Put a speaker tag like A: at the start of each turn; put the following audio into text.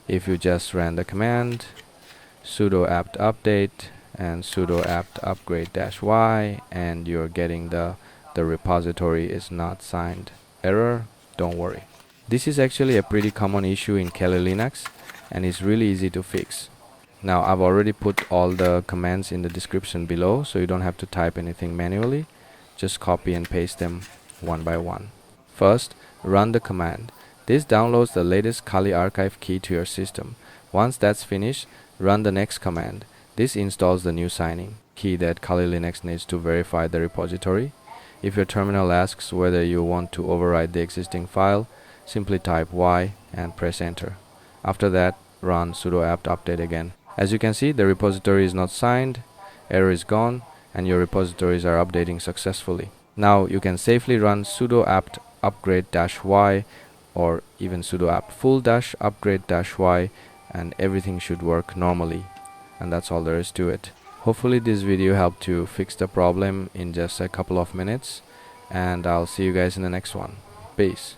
A: if you just ran the command sudo apt update and sudo apt upgrade -y, and you're getting the repository is not signed error, don't worry. This is actually a pretty common issue in Kali Linux and is really easy to fix. Now I've already put all the commands in the description below, so you don't have to type anything manually. Just copy and paste them one by one. First, run the command. This downloads the latest Kali archive key to your system. Once that's finished, run the next command. This installs the new signing key that Kali Linux needs to verify the repository. If your terminal asks whether you want to overwrite the existing file, simply type Y and press enter. After that, run sudo apt update again. As you can see, the repository is not signed, error is gone, and your repositories are updating successfully. Now you can safely run sudo apt upgrade -y or even sudo apt full upgrade -y, and everything should work normally. And that's all there is to it. Hopefully this video helped to fix the problem in just a couple of minutes, and I'll see you guys in the next one. Peace.